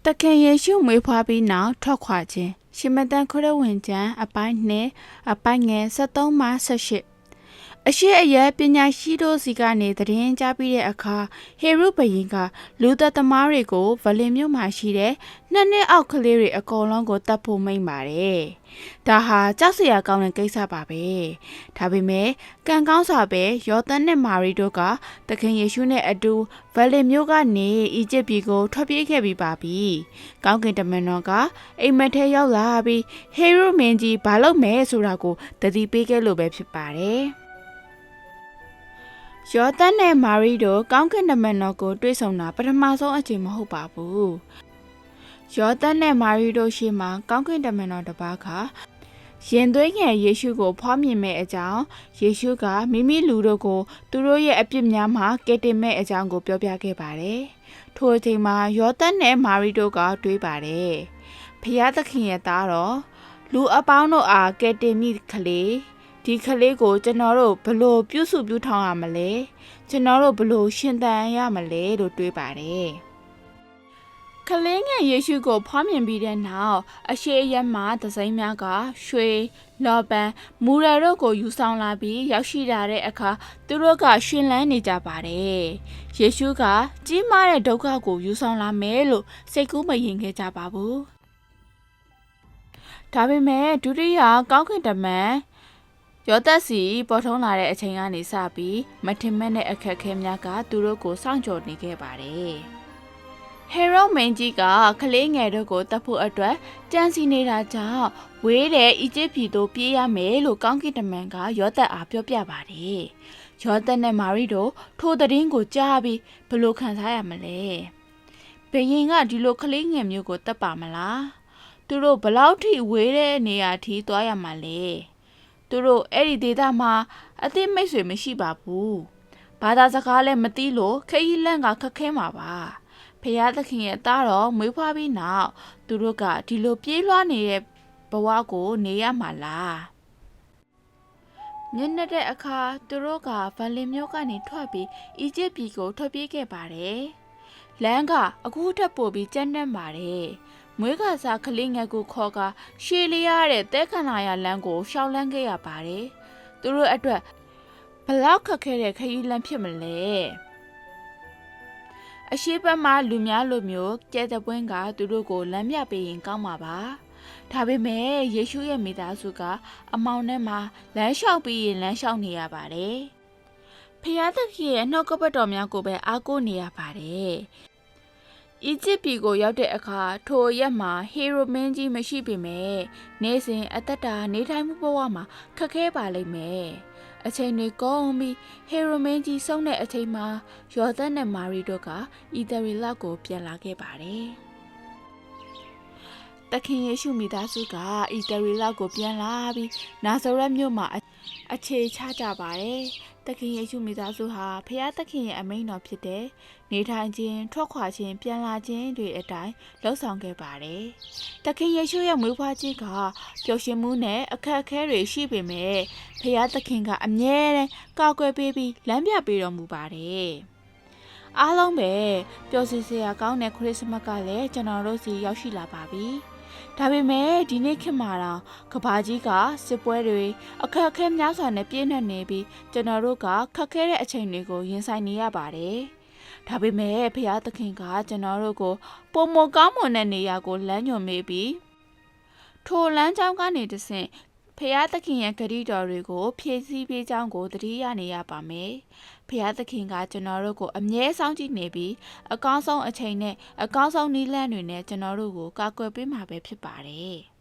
တခင်ယေရှုမွေးဖွားပြီးနောက်ထွက်ခွာခြင်းရှင်မဿန်ခရစ်ဝင်ကျမ်းအပိုင်း2အပိုင်းငယ်73မှ78အရှိအယက်ပညာရှိတို့စီကနေသတင်းကြားပြီးတဲ့အခါဟေရုဘုရင်ကလူသက်သမားတွေကိုဗလင်မြို့မှာရှိတဲ့နှစ်အောက်ကလေးတွေအကုန်လုံးကိုတတ်ဖို့မိန့်ပါတယ်။ဒါဟာကြောက်စရာကောင်းတဲ့ကိစ္စပါပဲ။ဒါပေမဲ့ကံကောင်းစွာပဲယောသန်နဲ့မာရီတို့ကသခင်ယေရှုနဲ့အတူဗလင်မြို့ကနေအီဂျစ်ပြည်ကိုထွက်ပြေးခဲ့ပြီးပါပြီ။ကောင်းကင်တမန်တော်ကအိမ်မက်ထဲရောက်လာပြီးဟေရုမင်းကြီးဘာလုပ်မယ်ဆိုတာကိုတတိပေးခဲ့လို့ပဲဖြစ်ပါတယ်။ယောသန်နဲ့မာရီတို့ကောင်းကင်တမန်တော်ကိုတွေ့ဆုံတာပထမဆုံးအချိန်မဟုတ်ပါဘူး။ယောသန်နဲ့မာရီတို့ရှေ့မှာကောင်းကင်တမန်တော်တစ်ပါးကရင်သွေးငယ်ယေရှုကိုဖွားမြင်မဲ့အကြောင်းယေရှုကမိမိလူတို့ကိုသူတို့ရဲ့အပြစ်များမှကယ်တင်မဲ့အကြောင်းကိုပြောပြခဲ့ပါတယ်။ထိုအချိန်မှာယောသန်နဲ့မာရီတို့ကတွေးပါတယ်။ဖျားသခင်ရဲ့သားတော်လူအပေါင်းတို့အားကယ်တင်မိကလေးဒီကလေးကိုကျွန်တော်တို့ဘလို့ပြုစုပြုထောင်ရမလဲကျွန်တော်တို့ဘလို့ရှင်သန်ရမလဲလို့တွေးပါတယ်ကလေးငယ်ယေရှုကိုဖွားမြင်ပြီးတဲ့နောက်အရှိအယက်မှာသစိမ်းများကရွှေလော်ပန်မူရတို့ကိုယူဆောင်လာပြီးရောက်ရှိလာတဲ့အခါသူတို့ကရှင်လန်းနေကြပါတယ်ယေရှုကကြီးမားတဲ့ဒုက္ခကိုယူဆောင်လာမယ်လို့စိတ်ကူးမရင်ခဲ့ကြပါဘူးဒါပေမဲ့ဒုတိယကောင်းကင်တမန်ယောသက်စီပေါ်ထုံးလာတဲ့အချိန်ကနေစပြီးမထင်မဲ့တဲ့အခက်အခဲများကသူတို့ကိုစောင့်ကြိုနေခဲ့ပါတယ်။ဟေရုမင်းကြီးကကလေးငယ်တို့ကိုတတ်ဖို့အတွက်ကြံစီနေတာကြောင့်ဝေးတဲ့အီဂျစ်ပြည်သို့ပြေးရမယ်လို့ကောင်းကင်တမန်ကယောသက်အားပြောပြပါတယ်။ယောသက်နဲ့မာရီတို့ထိုသတင်းကိုကြားပြီးဘယ်လိုခံစားရမလဲ။ဘုရင်ကဒီလိုကလေးငယ်မျိုးကိုတတ်ပါမလား။သူတို့ဘလောက်ထိဝေးတဲ့နေရာထိသွားရမှာလဲ။သူတို့အဲ့ဒီဒေသမှာအသိမိတ်ဆွေမရှိပါဘူး။ဘာသာစကားလည်းမသိလို့ခရီးလန့်ကခက်ခဲမှာပါ။ဖျားသခင်ရဲ့သားတော်မွေးဖွားပြီးနောက်သူတို့ကဒီလိုပြေးလွှားနေတဲ့ဘဝကိုနေရမှာလား။မျက်နှာတဲ့အခါသူတို့ကဗလင်မြို့ကနေထွက်ပြီးအီဂျစ်ပြည်ကိုထွက်ပြေးခဲ့ပါတယ်။လမ်းကအခုထပ်ပို့ပြီးကျန်းတန်းပါတယ်။မွေးကစားကလေးငယ်ကိုခေါ်ကရှေးလျားတဲ့တဲခန္ဓာရလမ်းကိုရှောင်လန်းခဲ့ရပါတယ်။သူတို့အတွက်ဘလောက်ခက်ခဲတဲ့ခရီးလမ်းဖြစ်မလဲ။အရှိဘက်မှာလူများလိုမျိုးကျဲတဲ့ပွင့်ကသူတို့ကိုလမ်းပြပေးရင်ကောင်းမှာပါ။ဒါပေမဲ့ယေရှုရဲ့မိသားစုကအမောင်ထဲမှာလမ်းလျှောက်ပြီးရင်လမ်းလျှောက်နေရပါတယ်။ဖျားသခင်ရဲ့နှုတ်ကပတ်တော်များကိုပဲအားကိုးနေရပါတယ်။အီဂျစ်ပြည်ကိုရောက်တဲ့အခါထိုရက်မှာဟေရိုမင်းကြီးမရှိပေမဲ့နေစဉ်အသက်တာနေထိုင်မှုဘဝမှာခက်ခဲပါလိမ့်မယ်။အချိန်တွေကုန်ပြီးဟေရိုမင်းကြီးဆုံးတဲ့အချိန်မှာယောသန်နဲ့မာရီတို့ကအီသရီလကိုပြန်လာခဲ့ပါတယ်။သခင်ယေရှုမိသားစုကအီသရီလကိုပြန်လာပြီးနာဇရက်မြို့မှာအခြေချကြပါတယ်။သခင်ယေရှုမိသားစုဟာဖခင်သခင်ရဲ့အမိန့်တော်ဖြစ်တဲ့နေထိုင်ခြင်းထွက်ခွာခြင်းပြန်လာခြင်းတွေအတိုင်းလှုပ်ဆောင်ခဲ့ပါတယ်။သခင်ယေရှုရဲ့မွေးဖွားခြင်းကပျော်ရွှင်မှုနဲ့အခက်အခဲတွေရှိပေမဲ့ဖခင်သခင်ကအမြဲတမ်းကာကွယ်ပေးပြီးလမ်းပြပေးတော်မူပါတယ်။အားလုံးပဲပျော်ရွှင်စရာကောင်းတဲ့ခရစ်စမတ်ကလည်းကျွန်တော်တို့စီရောက်ရှိလာပါပြီ။ဒါပေမဲ့ဒီနေ့ခေတ်မှာတော့ကဘာကြီးကစစ်ပွဲတွေအခက်အခဲများစွာနဲ့ပြည့်နှက်နေပြီးကျွန်တော်တို့ကခက်ခဲတဲ့အချိန်တွေကိုရင်ဆိုင်နေရပါတယ်။ဒါပေမဲ့ဖခင်သခင်ကကျွန်တော်တို့ကိုပုံမကောင်းမွန်တဲ့နေရာကိုလမ်းညွှန်ပေးပြီးထိုလမ်းကြောင်းကနေတဆင့်ဖခင်သခင်ရဲ့ဂရုတော်တွေကိုဖြည့်ဆည်းပေးကြောင်းကိုသတိရနေရပါမယ်။ဖခင်သခင်ကကျွန်တော်တို့ကိုအမြဲစောင့်ကြည့်နေပြီးအကောင်းဆုံးအချိန်နဲ့အကောင်းဆုံးနည်းလမ်းတွေနဲ့ကျွန်တော်တို့ကိုကာကွယ်ပေးမှာပဲဖြစ်ပါတယ်။